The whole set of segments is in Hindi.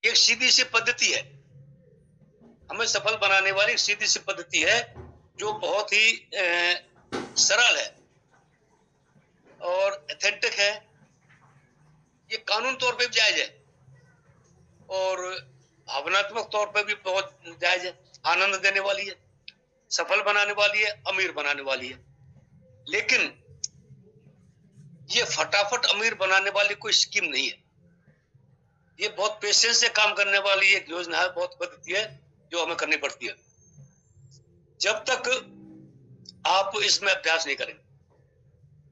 एक सीधी सी पद्धति है, हमें सफल बनाने वाली एक सीधी सी पद्धति है जो बहुत ही सरल है और ऑथेंटिक है। ये कानून तौर पे भी जायज है और भावनात्मक तौर पे भी बहुत जायज है, आनंद देने वाली है, सफल बनाने वाली है, अमीर बनाने वाली है। लेकिन ये फटाफट अमीर बनाने वाली कोई स्कीम नहीं है। ये बहुत पेशेंस से काम करने वाली एक योजना है, बहुत पद्धति है जो हमें करनी पड़ती है। जब तक आप इसमें अभ्यास नहीं करेंगे,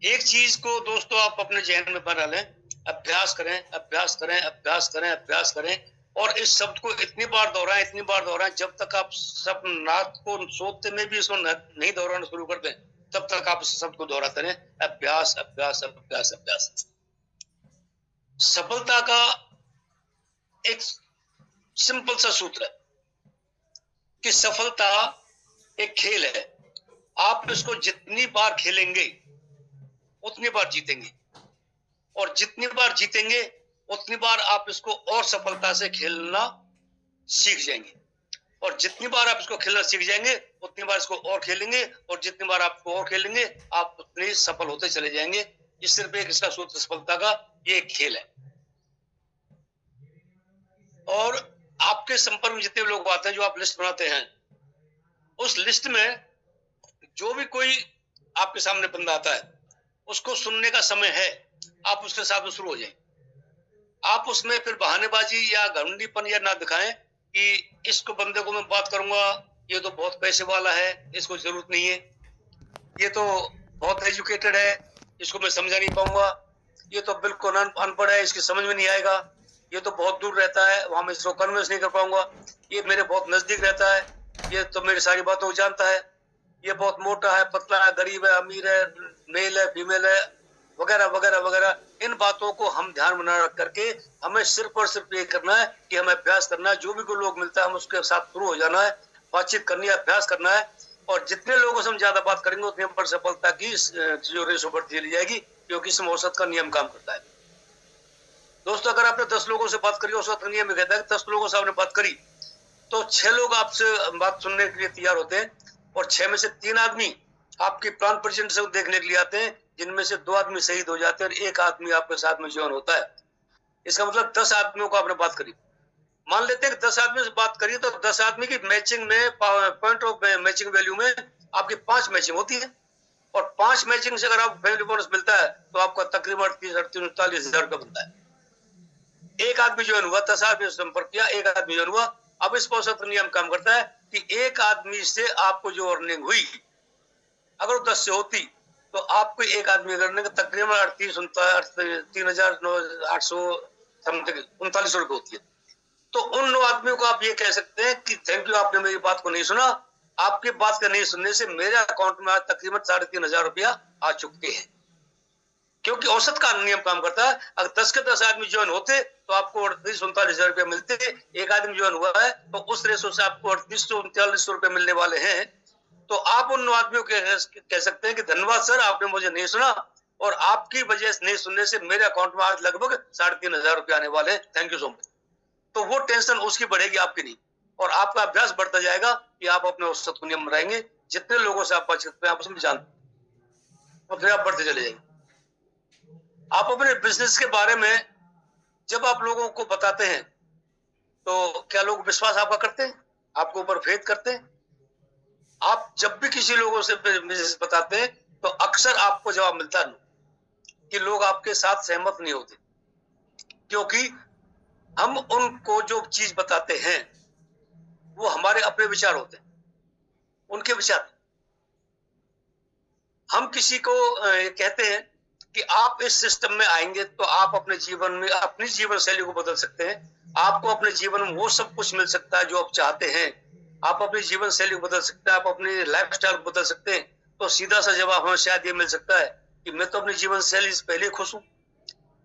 एक चीज को दोस्तों आप अपने जहन में बना लें, अभ्यास करें, अभ्यास करें, अभ्यास करें, अभ्यास करें, और इस शब्द को इतनी बार दोहराएं जब तक आप सब रात को सोते में भी इसको नहीं दोहराना शुरू कर दें, तब तक आप इस शब्द को दोहराते रहें, अभ्यास, अभ्यास, अभ्यास, अभ्यास। सफलता का एक सिंपल सा सूत्र है कि सफलता एक खेल है, आप इसको जितनी बार खेलेंगे उतनी बार जीतेंगे, और जितनी बार जीतेंगे उतनी बार आप इसको और सफलता से खेलना सीख जाएंगे, और जितनी बार आप इसको खेलना सीख जाएंगे उतनी बार इसको और खेलेंगे, और जितनी बार आपको और खेलेंगे आप उतने सफल होते चले जाएंगे। इस सिर्फ एक इसका सूत्र सफलता का, ये एक खेल है। और आपके संपर्क में जितने लोग आते हैं, जो आप लिस्ट बनाते हैं, उस लिस्ट में जो भी कोई आपके सामने बंदा आता है उसको सुनने का समय है, आप उसके साथ में शुरू हो जाएं। आप उसमें फिर बहानेबाजी या घमंडीपन या ना दिखाएं कि इसको बंदे को मैं बात करूंगा, ये तो बहुत पैसे वाला है, इसको जरूरत नहीं है, ये तो बहुत एजुकेटेड है, इसको मैं समझा नहीं पाऊंगा, ये तो बिल्कुल अनपढ़ है, इसकी समझ में नहीं आएगा, ये तो बहुत दूर रहता है, वहां मैं इसको कन्विंस नहीं कर पाऊंगा, ये मेरे बहुत नजदीक रहता है, ये तो मेरी सारी बातों को जानता है, ये बहुत मोटा है, पतला है, गरीब है, अमीर है, मेल है, फीमेल है, वगैरह वगैरह वगैरह। इन बातों को हम ध्यान में रख करके हमें सिर्फ और सिर्फ ये करना है कि हमें अभ्यास करना है। जो भी कोई लोग मिलता है हम उसके साथ शुरू हो जाना है, बातचीत करनी है, अभ्यास करना है, और जितने लोगों से हम ज्यादा बात करेंगे उतनी पर सफलता की जो रेशो बढ़ती चली जाएगी, क्योंकि इसमें औसत का नियम काम करता है। दोस्तों, अगर आपने 10 लोगों से बात करी, औसत का नियम कहता है 10 लोगों से आपने बात करी तो 6 लोग आपसे बात सुनने के लिए तैयार होते हैं, और 6 में से 3 आदमी आपकी प्राण प्रेजेंट से देखने के लिए आते हैं, जिनमें से 2 आदमी शहीद हो जाते हैं और 1 आदमी आपके साथ में जीवन होता है। इसका मतलब 10 आदमियों को आपने बात करी। मान लेते हैं कि 10 आदमी से बात करी तो 10 आदमी की मैचिंग में, पॉइंट ऑफ मैचिंग वैल्यू में आपकी 5 मैचिंग होती है, और 5 मैचिंग से अगर आपको फैमिली बोनस मिलता है तो आपका तकरीबन 30-39 हजार का बनता है। एक आदमी ज्वाइन हुआ, 10 आदमी संपर्क किया, एक आदमी ज्वाइन हुआ। अब इस औसत नियम काम करता है कि एक आदमी से आपको जो अर्निंग हुई, अगर वो 10 से होती तो आपको एक आदमी करने का तकरीबन 3,800 समथिंग 39 रुपए होती है। तो उन 9 आदमियों को आप ये कह सकते हैं कि थैंक यू, आपने मेरी बात को नहीं सुना, आपकी बात का नहीं सुनने से मेरे अकाउंट में आज तकरीबन 3,500 रुपया आ चुके हैं, क्योंकि औसत का नियम काम करता है। अगर 10 के 10 आदमी ज्वाइन होते तो आपको 38-39 रुपया मिलते, एक आदमी ज्वाइन हुआ है तो उस रेशो से आपको 38-39 रुपये मिलने वाले हैं। तो आप उन आदमियों के कह सकते हैं कि धन्यवाद सर, आपने मुझे नहीं सुना, और आपकी वजह से नहीं सुनने से मेरे अकाउंट में आज लगभग 3,500 रुपये आने वाले हैं, थैंक यू सो मच। तो वो टेंशन उसकी बढ़ेगी, आपकी नहीं, और आपका अभ्यास बढ़ता जाएगा कि आप अपने औसत को नियम रहेंगे। जितने लोगों से आप बातचीत में आप उसमें जानते, और फिर आप बढ़ते चले जाएंगे। आप अपने बिजनेस के बारे में जब आप लोगों को बताते हैं तो क्या लोग विश्वास आपका करते हैं, आपके ऊपर फेथ करते हैं? आप जब भी किसी लोगों से बिजनेस बताते हैं तो अक्सर आपको जवाब मिलता है कि लोग आपके साथ सहमत नहीं होते, क्योंकि हम उनको जो चीज बताते हैं वो हमारे अपने विचार होते हैं, उनके विचार। हम किसी को कहते हैं कि आप इस सिस्टम में आएंगे तो आप अपने जीवन में अपनी जीवन शैली को बदल सकते हैं, आपको अपने जीवन में वो सब कुछ मिल सकता है जो आप चाहते हैं, आप अपनी जीवन शैली को बदल सकते हैं, आप अपनी लाइफ स्टाइल को बदल सकते हैं। तो सीधा सा जवाब हमें शायद ये मिल सकता है कि मैं तो अपनी जीवन शैली से पहले खुश हूं,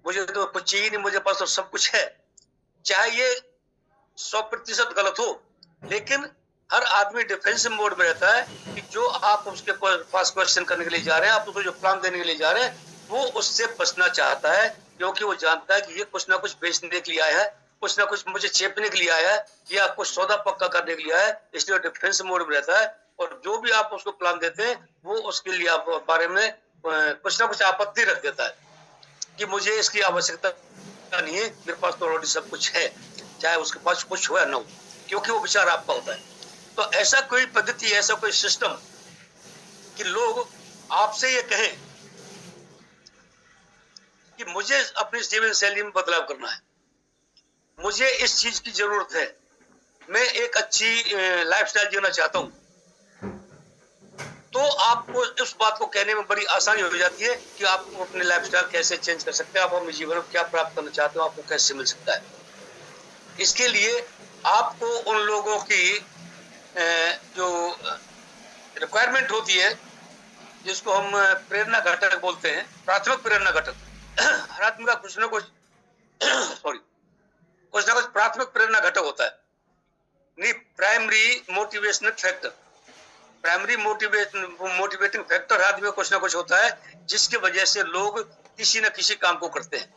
मुझे तो कुछ चाहिए नहीं, मुझे पास तो सब कुछ है। चाहे ये 100% गलत हो, लेकिन हर आदमी डिफेंसिव मोड में रहता है कि जो आप उसके पास क्वेश्चन करने के लिए जा रहे हैं, आप उसको जो प्लान देने के लिए जा रहे हैं, वो उससे बचना चाहता है, क्योंकि वो जानता है कि ये कुछ ना कुछ बेचने के लिए आया है, कुछ ना कुछ मुझे चेपने के लिए आया है या कुछ सौदा पक्का करने के लिए आया है, इसलिए डिफेंस मोड में रहता है। और जो भी आप उसको प्लान देते हैं वो उसके लिए आप बारे में कुछ ना कुछ आपत्ति रख देता है कि मुझे इसकी आवश्यकता नहीं है, मेरे पास तो ऑलरेडी सब कुछ है, चाहे उसके पास कुछ हो या ना हो, क्योंकि वो विचार आपका होता है। तो ऐसा कोई पद्धति, ऐसा कोई सिस्टम कि लोग आपसे ये कहें कि मुझे अपनी जीवन शैली में बदलाव करना है, मुझे इस चीज की जरूरत है, मैं एक अच्छी लाइफस्टाइल जीना चाहता हूं, तो आपको उस बात को कहने में बड़ी आसानी हो जाती है कि आप अपने लाइफस्टाइल कैसे चेंज कर सकते हैं, आप अपने जीवन में क्या प्राप्त करना चाहते हो, आपको कैसे मिल सकता है। इसके लिए आपको उन लोगों की जो रिक्वायरमेंट होती है, जिसको हम प्रेरणा घटक बोलते हैं, प्राथमिक प्रेरणा घटक, हर आदमी का कुछ ना कुछ कुछ ना कुछ प्राथमिक प्रेरणा घटक होता है, नहीं primary motivational factor. Primary motivating factor आदमी में कुछ ना कुछ होता है जिसकी वजह से लोग किसी न किसी काम को करते हैं।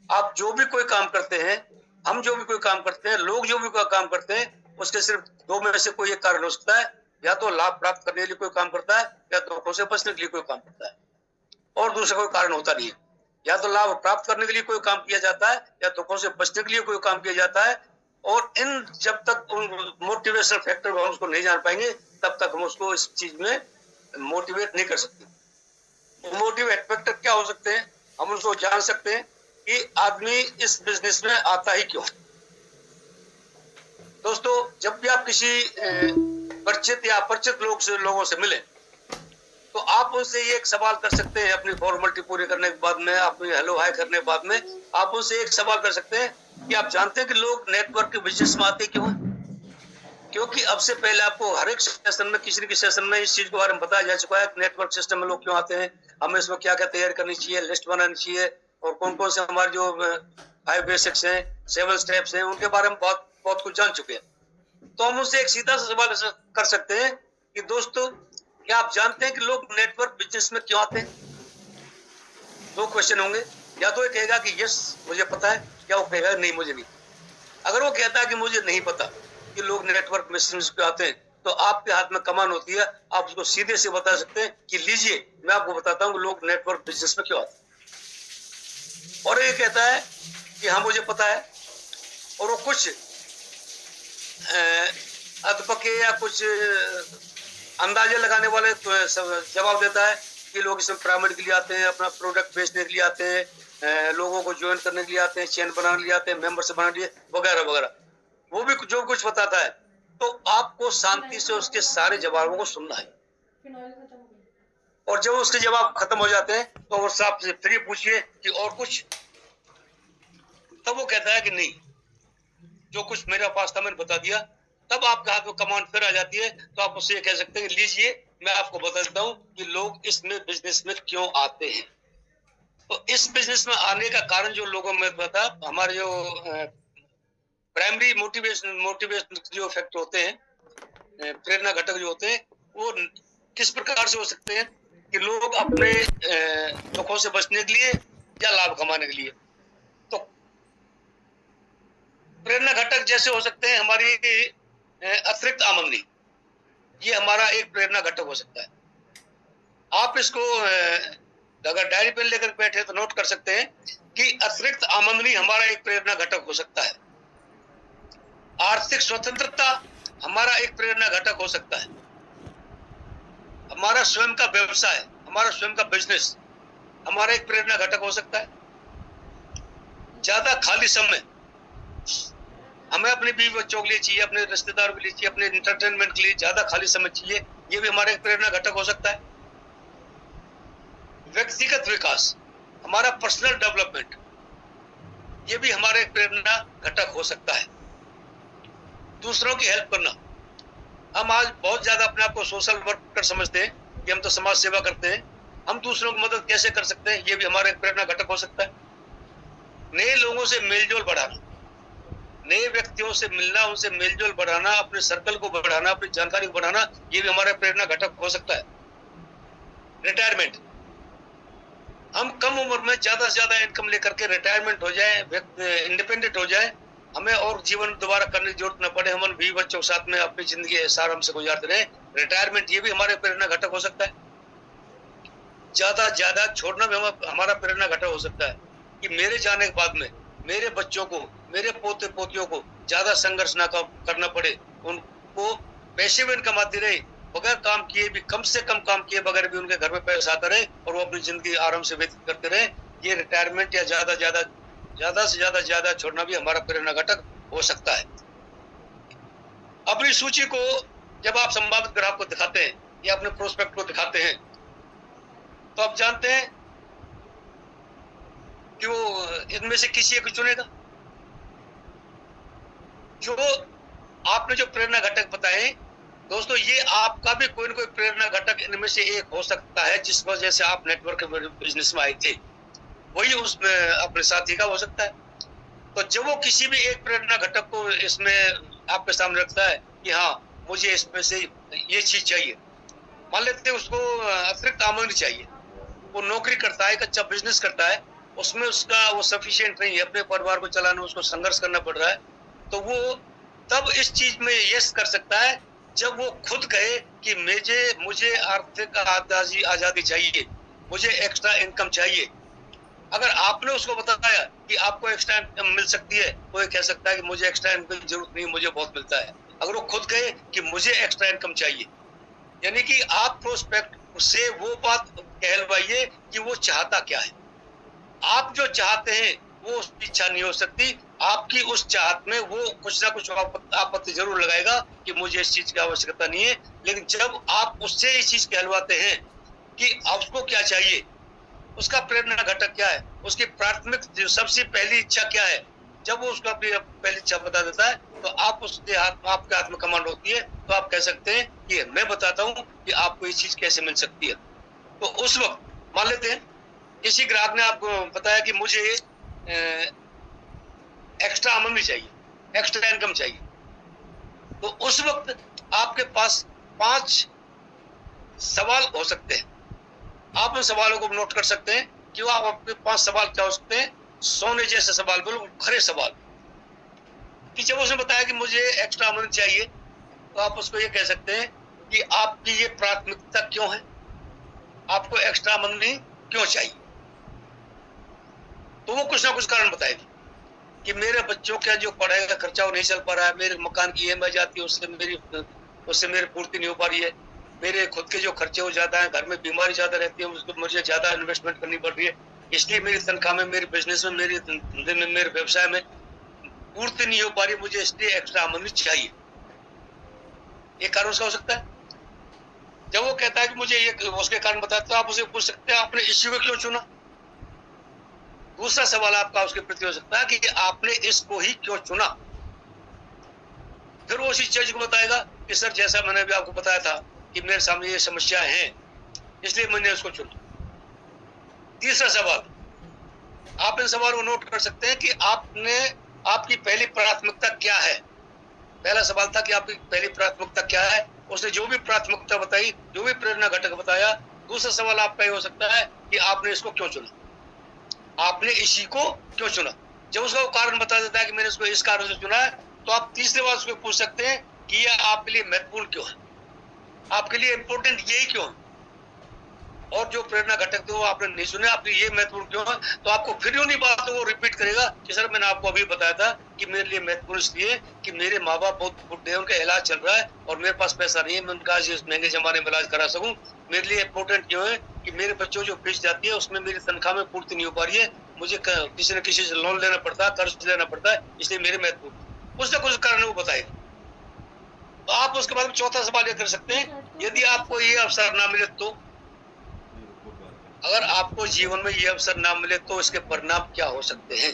आप जो भी कोई काम करते हैं, हम जो भी कोई काम करते हैं, लोग जो भी कोई काम करते हैं, उसके सिर्फ दो में से कोई एक कारण हो सकता है, या तो लाभ प्राप्त करने के लिए कोई काम करता है या धोखों से बचने के लिए कोई काम करता है, और दूसरा कोई कारण होता नहीं है। या तो लाभ प्राप्त करने के लिए कोई काम किया जाता है या धोखों से बचने के लिए कोई काम किया जाता है। और इन जब तक उन मोटिवेशनल फैक्टर हम उसको नहीं जान पाएंगे तब तक हम उसको इस चीज में मोटिवेट नहीं कर सकते। मोटिवेट फैक्टर क्या हो सकते हैं, हम उसको जान सकते हैं कि आदमी इस बिजनेस में आता ही क्यों। दोस्तों, जब भी आप किसी परिचित या अपरिचित लोगों से मिले तो आप उनसे ये एक सवाल कर सकते हैं, अपनी फॉर्मेलिटी पूरी करने के बाद में, अपनी हेलो हाय करने के बाद में आप उनसे एक सवाल कर सकते हैं कि आप जानते हैं कि लोग नेटवर्क के बिजनेस में आते क्यों हैं? क्योंकि अब से पहले आपको हर एक सेशन में, किसी न किसी सेशन में इस चीज के बारे में बताया जा चुका है कि नेटवर्क सिस्टम में लोग क्यों आते हैं, हमें इसमें क्या क्या तैयारी करनी चाहिए, लिस्ट बनानी चाहिए, और कौन कौन से हमारे जो 5 बेसिक्स हैं, 7 स्टेप्स हैं, उनके बारे में बहुत कुछ जान चुके हैं। तो हम उनसे एक सीधा सा सवाल कर सकते हैं कि दोस्तों, क्या आप जानते हैं कि लोग नेटवर्क बिजनेस में क्यों आते हैं? 2 क्वेश्चन होंगे, या तो ये कहेगा कि यस मुझे पता है, या वो कहेगा नहीं मुझे नहीं। अगर वो कहता है कि मुझे नहीं पता कि लोग नेटवर्क बिजनेस पे आते हैं, तो आपके हाथ में कमान होती है, आप उसको सीधे से बता सकते हैं कि लीजिए मैं आपको बताता हूँ कि लोग नेटवर्क बिजनेस में क्यों आते हैं। और ये कहता है कि हाँ मुझे पता है, और वो कुछ अधपके या कुछ अंदाजे लगाने वाले जवाब देता है कि लोग इसमें पिरामिड के लिए आते हैं, अपना प्रोडक्ट बेचने के लिए आते हैं, लोगों को ज्वाइन करने के लिए आते हैं, चैन बनाने के लिए आते हैं, मेंबरशिप बनाने के लिए, वगैरह वगैरह। वो भी जो कुछ बताता है, तो आपको शांति से उसके सारे जवाबों को सुनना है। और जब उसके जवाब खत्म हो जाते हैं तो वो साहब से फिर पूछिए कि और कुछ, तब वो कहता है कि नहीं, जो कुछ मेरे पास था मैंने बता दिया। तब आपके हाथ में कमांड फिर आ जाती है, तो आप उससे ये कह सकते हैं कि लीजिए मैं आपको बता देता हूं कि लोग इसमें बिजनेस में क्यों आते हैं। तो इस बिजनेस में आने का कारण जो लोगों में पता, हमारे जो प्राइमरी मोटिवेशन जो फैक्टर होते हैं, प्रेरणा घटक जो होते हैं, वो किस प्रकार से हो सकते हैं कि लोग अपने दुखों से बचने के लिए या लाभ कमाने के लिए। तो प्रेरणा घटक जैसे हो सकते हैं हमारी अतिरिक्त आमदनी, ये हमारा एक प्रेरणा घटक हो सकता है। आप इसको अगर डायरी पेन लेकर बैठे तो नोट कर सकते हैं कि अतिरिक्त आमदनी हमारा एक प्रेरणा घटक हो सकता है। आर्थिक स्वतंत्रता हमारा एक प्रेरणा घटक हो सकता है। हमारा स्वयं का व्यवसाय, हमारा स्वयं का बिजनेस हमारा एक प्रेरणा घटक हो सकता है। ज्यादा खाली समय हमें अपने बीवी बच्चों के लिए चाहिए, अपने रिश्तेदारों के लिए चाहिए, अपने इंटरटेनमेंट के लिए ज्यादा खाली समय चाहिए, ये भी हमारा एक प्रेरणा घटक हो सकता है। व्यक्तिगत विकास, हमारा पर्सनल डेवलपमेंट, ये भी हमारा एक प्रेरणा घटक हो सकता है। दूसरों की हेल्प करना, हम आज बहुत ज्यादा अपने आप को सोशल वर्कर समझते हैं कि हम तो समाज सेवा करते हैं, हम दूसरों की मदद कैसे कर सकते हैं, ये भी हमारा एक प्रेरणा घटक हो सकता है। नए लोगों से मेलजोल बढ़ाना, नए व्यक्तियों से मिलना, उनसे मेलजोल बढ़ाना, अपने सर्कल को बढ़ाना, अपनी जानकारी को बढ़ाना, ये भी हमारा प्रेरणा घटक हो सकता है। रिटायरमेंट, हम कम उम्र में ज्यादा से ज्यादा इनकम लेकर के रिटायरमेंट हो जाए, इंडिपेंडेंट हो जाए, हमें और जीवन दोबारा करने की जरूरत न पड़े, हम बीवी बच्चों के साथ में अपनी जिंदगी आराम से गुजारते रहे। रिटायरमेंट ये भी हमारे प्रेरणा घटक हो सकता है। ज्यादा छोड़ना भी हमारा प्रेरणा घटक हो सकता है कि मेरे जाने के बाद में मेरे बच्चों को, मेरे पोते पोतियों को ज्यादा संघर्ष ना करना पड़े, उनको पैसे भी इनकम आती रहे, बगैर काम किए भी, कम से कम काम किए बगैर भी उनके घर में पैसा आता रहे और वो अपनी जिंदगी आराम से व्यतीत करते रहे। ये रिटायरमेंट या ज्यादा से ज्यादा छोड़ना भी हमारा प्रेरणा घटक हो सकता है। अपनी सूची को जब आप संभावित ग्राहक को दिखाते हैं या अपने प्रोस्पेक्ट को दिखाते हैं तो आप जानते हैं कि वो इनमें से किसी एक चुनेगा। जो आपने जो प्रेरणा घटक बताए दोस्तों, ये आपका भी कोई ना कोई प्रेरणा घटक इनमें से एक हो सकता है, जिस वजह से आप नेटवर्क बिजनेस में आए थे, वही उसमें अपने साथी का हो सकता है। तो जब वो किसी भी एक प्रेरणा घटक को इसमें आपके सामने रखता है कि हाँ मुझे इसमें से ये चीज चाहिए, मान लेते हैं उसको अतिरिक्त आमदनी चाहिए, वो नौकरी करता है, एक अच्छा बिजनेस करता है, उसमें उसका वो सफिशिएंट नहीं है, अपने परिवार को चलाने में उसको संघर्ष करना पड़ रहा है, तो वो तब इस चीज में यस कर सकता है जब वो खुद कहे कि मुझे आर्थिक आजादी चाहिए, मुझे एक्स्ट्रा इनकम चाहिए। अगर आपने उसको बताया कि आपको एक्स्ट्रा इनकम मिल सकती है, वो कह सकता है कि मुझे एक्स्ट्रा इनकम की जरूरत नहीं, मुझे बहुत मिलता है। अगर वो खुद कहे कि मुझे एक्स्ट्रा इनकम चाहिए, यानी कि आप प्रोस्पेक्ट से वो बात कहलवाइए कि वो चाहता क्या है। आप जो चाहते हैं वो उसकी इच्छा नहीं हो सकती, आपकी उस चाहत में वो कुछ ना कुछ आपत्ति जरूर लगाएगा कि मुझे इस चीज की आवश्यकता नहीं है। लेकिन जब आप उससे इस चीज कहलवाते हैं कि आपको क्या चाहिए, उसका प्रेरणा घटक क्या है, उसकी प्राथमिक सबसे पहली इच्छा क्या है, जब वो उसका पहली इच्छा बता देता है तो आप उसके आपके हाथ में कमांड होती है, तो आप कह सकते हैं कि मैं बताता हूं कि आपको ये चीज कैसे मिल सकती है। तो उस वक्त मान लेते हैं किसी ग्राहक ने आपको बताया कि मुझे एक्स्ट्रा आमदनी चाहिए, एक्स्ट्रा इनकम चाहिए, तो उस वक्त आपके पास 5 सवाल हो सकते हैं। आप उन सवालों को नोट कर सकते हैं कि वो आप अपने 5 सवाल क्या हो सकते हैं, सोने जैसे सवाल, बिल्कुल खरे सवाल। कि जब उसने बताया कि मुझे एक्स्ट्रा आमदनी चाहिए, तो आप उसको ये कह सकते हैं कि आपकी ये प्राथमिकता क्यों है, आपको एक्स्ट्रा आमदनी क्यों चाहिए। तो वो कुछ ना कुछ कारण बताएगी कि मेरे बच्चों का जो पढ़ाई का खर्चा वो नहीं चल पा रहा है, मेरे मकान की ईएमआई जाती है, उससे मेरी पूर्ति नहीं हो पा रही है, मेरे खुद के जो खर्चे हो ज्यादा है, घर में बीमारी ज्यादा रहती है, उसको मुझे ज्यादा इन्वेस्टमेंट करनी पड़ रही है, इसलिए मेरी तनख्वाह में, मेरे बिजनेस में, मेरे धंधे में, मेरे व्यवसाय में पूर्ति नहीं हो पा रही, मुझे इसलिए एक्स्ट्रा आमदनी चाहिए। एक कारण उसका हो सकता है। जब वो कहता है कि मुझे ये उसके कारण बताया, तो आप उसे पूछ सकते हैं आपने इश्यू को क्यों चुना। दूसरा सवाल आपका उसके प्रति हो सकता है कि आपने इसको ही क्यों चुना। फिर वो उसी चीज को बताएगा कि सर जैसा मैंने भी आपको बताया था कि मेरे सामने ये समस्या है, इसलिए मैंने उसको चुना। तीसरा सवाल, आप इन सवाल को नोट कर सकते हैं कि आपकी पहली प्राथमिकता क्या है। पहला सवाल था कि आपकी पहली प्राथमिकता क्या है, उसने जो भी प्राथमिकता बताई, जो भी प्रेरणा घटक बताया। दूसरा सवाल आपका ये हो सकता है कि आपने इसको क्यों चुना, आपने इसी को क्यों चुना। जब उसका वो कारण बता देता है कि मैंने इसको इस कारण से चुना है, तो आप तीसरे बार उसको पूछ सकते हैं कि यह आपके लिए महत्वपूर्ण क्यों है, आपके लिए इंपॉर्टेंट यही क्यों है। और जो प्रेरणा घटक थे वो आपने नहीं सुने, आपके ये महत्वपूर्ण क्यों है, तो आपको फिर उन्हीं बातों को रिपीट करेगा कि सर मैंने आपको अभी बताया था कि मेरे लिए महत्वपूर्ण इसलिए कि मेरे माँ बाप बहुत बुढ़े हैं, उनका इलाज चल रहा है और मेरे पास पैसा नहीं है, मैं उनका इस महंगे जमाने में इलाज करा सकूं। मेरे लिए इंपॉर्टेंट क्यों है कि मेरे बच्चों जो फीस जाती है उसमें मेरी तनख्वाह में पूर्ति नहीं हो पा रही है, मुझे किसी न किसी से लोन लेना पड़ता है, कर्ज लेना पड़ता है, इसलिए मेरे महत्वपूर्ण कुछ न कुछ कारण वो बताएगा। तो आप उसके बाद में चौथा सवाल ये कर सकते हैं, यदि आपको ये अवसर ना मिले तो, अगर आपको जीवन में ये अवसर ना मिले तो इसके परिणाम क्या हो सकते हैं।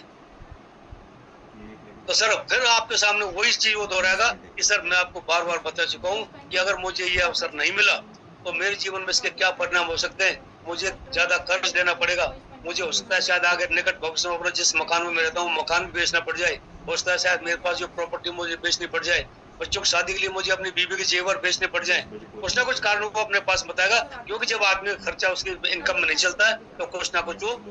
तो सर फिर आपके सामने वही चीज वो दोहराएगा कि सर मैं आपको बार बार बता चुका हूँ कि अगर मुझे ये अवसर नहीं मिला तो मेरे जीवन में इसके क्या परिणाम हो सकते हैं। मुझे ज्यादा कर्ज लेना पड़ेगा, मुझे हो सकता है शायद आगे निकट भविष्य में अपना जिस मकान में मैं रहता हूँ मकान भी बेचना पड़ जाए, हो सकता है शायद मेरे पास जो प्रॉपर्टी मुझे बेचनी पड़ जाए, बच्चों की शादी के लिए मुझे अपनी बीवी के जेवर बेचने पड़ जाए। कुछ ना कुछ कारणों को अपने पास बताएगा, क्योंकि जब आदमी का खर्चा उसकी इनकम में नहीं चलता है तो कुछ ना कुछ वो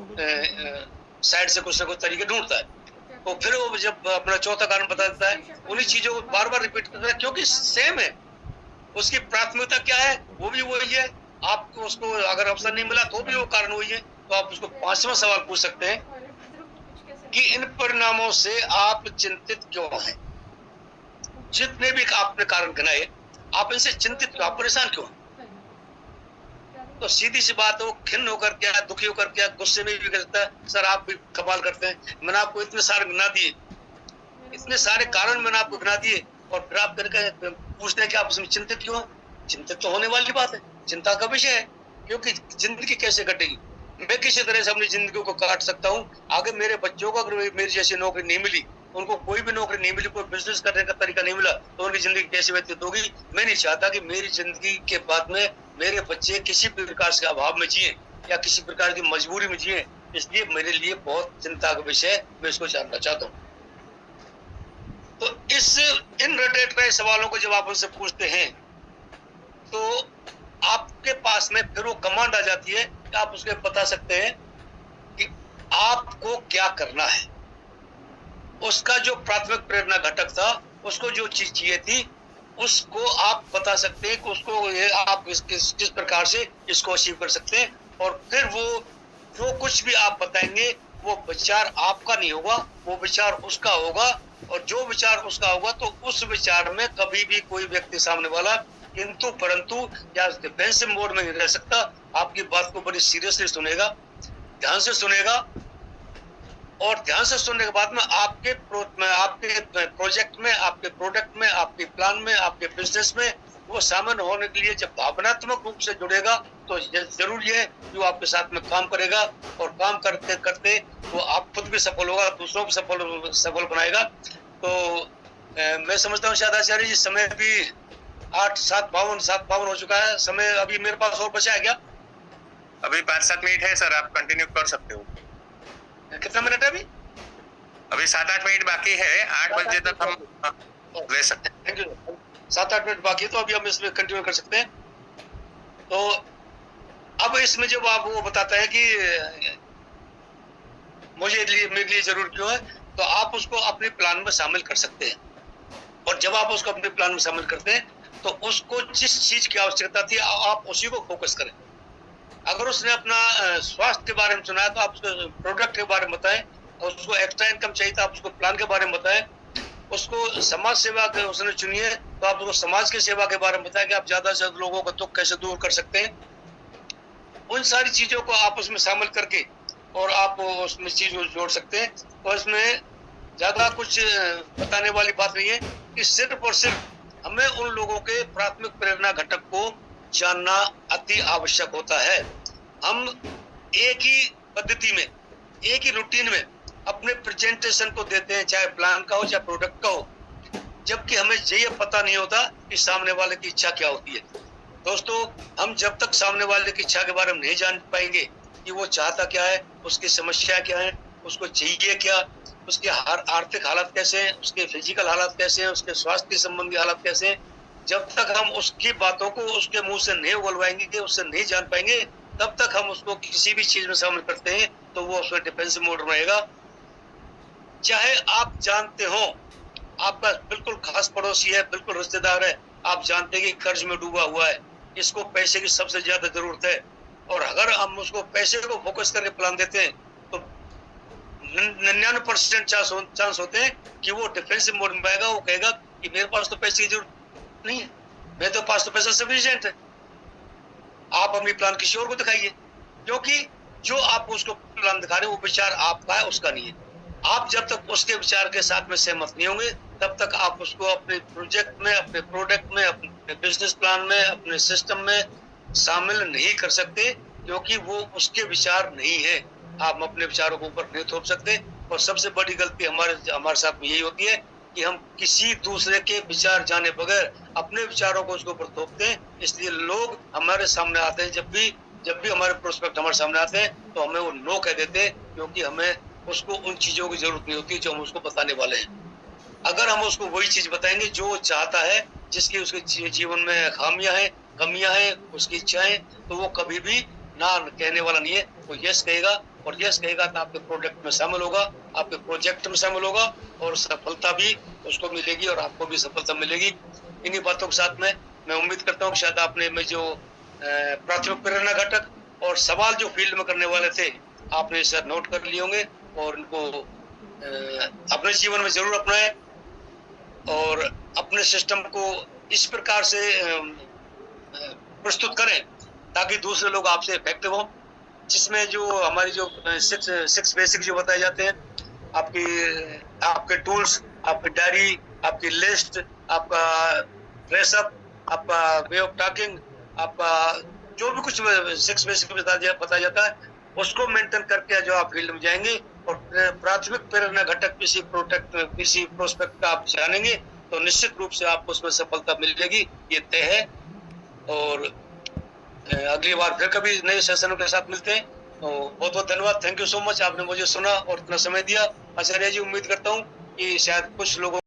साइड से कुछ ना कुछ तरीके ढूंढता है। तो फिर वो जब अपना चौथा कारण बता देता है, उन्हीं चीजों को बार बार रिपीट करता है, क्योंकि सेम है, उसकी प्राथमिकता क्या है वो भी वही है। आपको उसको अगर अवसर नहीं मिला तो भी वो कारण वही है। तो आप उसको 5वां सवाल पूछ सकते हैं कि इन परिणामों से आप चिंतित क्यों हैं? जितने भी आपने कारण गिनाए, आप इनसे चिंतित क्यों, आप परेशान क्यों? तो सीधी सी बात है, वो खिन्न होकर क्या, दुखी होकर क्या, गुस्से में भी कर सकता है, सर आप भी कमाल करते हैं, मैंने आपको इतने सारे गिना दिए, इतने सारे कारण मैंने आपको गिना दिए, और फिर आप करके पूछते हैं कि आप उसमें चिंतित क्यों? चिंतित तो होने वाली बात है, चिंता का विषय है, क्योंकि जिंदगी कैसे कटेगी? मैं किसी तरह से अपनी जिंदगी को काट सकता हूँ। आगे मेरे बच्चों को अगर मेरी जैसी नौकरी नहीं मिली, उनको कोई भी नौकरी नहीं मिली, कोई बिजनेस करने का तरीका नहीं मिला, तो उनकी जिंदगी कैसे व्यतीत होगी? मैं नहीं चाहता कि मेरी जिंदगी के बाद में मेरे बच्चे किसी प्रकार के अभाव में जिए या किसी प्रकार की मजबूरी में जिए। इसलिए मेरे लिए बहुत चिंता का विषय है, मैं इसको जानना चाहता हूँ। तो इन रटे सवालों को जब आप उनसे पूछते हैं तो आपके पास में फिर वो कमांड आ जाती है कि आप उसके बता सकते हैं कि आपको क्या करना है। उसका जो प्राथमिक प्रेरणा घटक था, उसको जो चीज चाहिए थी, उसको आप बता सकते हैं कि उसको ये आप किस प्रकार से इसको अचीव कर सकते हैं। और फिर वो जो कुछ भी आप बताएंगे वो विचार आपका नहीं होगा, वो विचार उसका होगा, और जो विचार उसका होगा तो उस विचार में कभी भी कोई व्यक्ति सामने वाला किंतु परंतु या डिफेंसिव मोड में नहीं रह सकता। आपकी बात को बड़ी सीरियसली सुनेगा, ध्यान से सुनेगा, और ध्यान से सुनने के बाद में आपके प्रोजेक्ट में, आपके प्रोडक्ट में, आपके प्लान में, आपके बिजनेस में वो शामिल होने के लिए जब भावनात्मक रूप से जुड़ेगा तो जरूर ये कि वो आपके साथ में काम करेगा, और काम करते करते वो आप खुद भी सफल होगा, दूसरों को सफल बनाएगा। तो मैं समझता हूँ शायद आचार्य जी समय भी 7:52 हो चुका है। समय अभी मेरे पास और बचा है क्या? अभी 5-7 मिनट है सर, आप कंटिन्यू कर सकते हो। कितना मिनट है अभी? अभी 7-8 मिनट बाकी है, 8 बजे तक हम ले सकते हैं। Thank you. 7-8 मिनट बाकी है, तो अभी हम इसमें कंटिन्यू कर सकते हैं। तो अब इसमें जब आप वो बताता है कि मेरे लिए जरूर क्यों है, तो आप उसको अपने प्लान में शामिल कर सकते हैं। और जब आप उसको अपने प्लान में शामिल करते हैं तो उसको जिस चीज की आवश्यकता थी आप उसी को फोकस करें। अगर उसने अपना स्वास्थ्य के बारे में सुना है तो आप उसको प्रोडक्ट के बारे में बताएं, और उसको एक्स्ट्रा इनकम चाहिए तो आप उसको प्लान के बारे में बताएं। उसको समाज सेवा के उसने चुनी है तो आप उसको समाज की सेवा के बारे में बताएं कि आप ज्यादा से ज्यादा लोगों का दुख कैसे दूर कर सकते हैं। उन सारी चीजों को आप उसमें शामिल करके और आप उसमें चीज को जोड़ सकते हैं। और इसमें ज्यादा कुछ बताने वाली बात नहीं है कि सिर्फ और सिर्फ हमें उन लोगों के प्राथमिक प्रेरणा घटक को जानना अति आवश्यक होता है। हम एक ही पद्धति में, एक ही रूटीन में अपने प्रेजेंटेशन को देते हैं, चाहे प्लान का हो चाहे प्रोडक्ट का हो, जबकि हमें ये पता नहीं होता कि सामने वाले की इच्छा क्या होती है। दोस्तों, हम जब तक सामने वाले की इच्छा के बारे में नहीं जान पाएंगे कि वो चाहता क्या है, उसकी समस्या क्या है, उसको चाहिए क्या, उसके आर्थिक हालात कैसे हैं, उसके फिजिकल हालात कैसे हैं, उसके स्वास्थ्य के संबंधी हालात कैसे हैं, जब तक हम उसकी बातों को उसके मुंह से नहीं उगलवाएंगे, उससे नहीं जान पाएंगे, तब तक हम उसको किसी भी चीज में शामिल करते हैं तो वो उसमें डिफेंसिव मोड में रहेगा। चाहे आप जानते हो आपका बिल्कुल खास पड़ोसी है, बिल्कुल रिश्तेदार है, आप जानते हैं कि कर्ज में डूबा हुआ है, इसको पैसे की सबसे ज्यादा जरूरत है, और अगर हम उसको पैसे को फोकस करके प्लान देते हैं तो 99% चांस होते हैं कि वो डिफेंसिव मोड में आएगा। वो कहेगा कि मेरे पास तो पैसे की जरूरत नहीं है, मेरे पास तो पैसा सफिशिएंट है। आप अपनी प्लान किसी और को दिखाइए, क्योंकि जो आप उसको प्लान दिखा रहे हैं वो विचार आपका है, उसका नहीं है। आप जब तक उसके विचार के साथ में सहमत नहीं होंगे तब तक आप उसको अपने प्रोजेक्ट में, अपने प्रोडक्ट में, अपने बिजनेस प्लान में, अपने सिस्टम में शामिल नहीं कर सकते, क्योंकि वो उसके विचार नहीं है। आप अपने विचारों को ऊपर नहीं थोप सकते। और सबसे बड़ी गलती हमारे साथ में यही होती है कि हम किसी दूसरे के विचार जाने बगैर अपने विचारों को उसके ऊपर थोपते हैं। इसलिए लोग हमारे सामने आते हैं, जब भी हमारे प्रोस्पेक्ट हमारे सामने आते हैं तो हमें वो नो कह देते हैं, क्योंकि हमें उसको उन चीजों की जरूरत नहीं होती जो हम उसको बताने वाले हैं। अगर हम उसको वही चीज बताएंगे जो वो चाहता है, जिसकी उसके जीवन में खामियां हैं, कमियां हैं, उसकी इच्छाएं, तो वो कभी भी ना कहने वाला नहीं है, वो यस कहेगा। और यस कहेगा तो आपके प्रोडक्ट में शामिल होगा, आपके प्रोजेक्ट में शामिल होगा और सफलता भी उसको मिलेगी और आपको भी सफलता मिलेगी। इन्हीं बातों के साथ में मैं उम्मीद करता हूँ कि शायद आपने में जो प्राथमिक प्रेरणा घटक और सवाल जो फील्ड में करने वाले थे आपने इसे नोट कर लिए होंगे और इनको अपने जीवन में जरूर अपनाएं और अपने सिस्टम को इस प्रकार से प्रस्तुत करें ताकि दूसरे लोग आपसे इफेक्टिव हो, जिसमें जो हमारी जो सिक्स बेसिक जो बताए जाते हैं, आपके टूल्स, आपकी डायरी, आपकी लिस्ट, आपका ड्रेसअप, आपका वे ऑफ टॉकिंग, आपका जो भी कुछ 6 बेसिक बताया जाता है उसको मेंटेन करके जो आप फील्ड में जाएंगे और प्राथमिक प्रेरणा घटक किसी प्रोस्पेक्ट का आप जानेंगे तो निश्चित रूप से आपको उसमें सफलता मिलेगी, ये तय है। और अगली बार फिर कभी नए सेशनों के साथ मिलते हैं। तो बहुत बहुत धन्यवाद, थैंक यू सो मच, आपने मुझे सुना और इतना समय दिया। आचार्य जी, उम्मीद करता हूँ कि शायद कुछ लोगों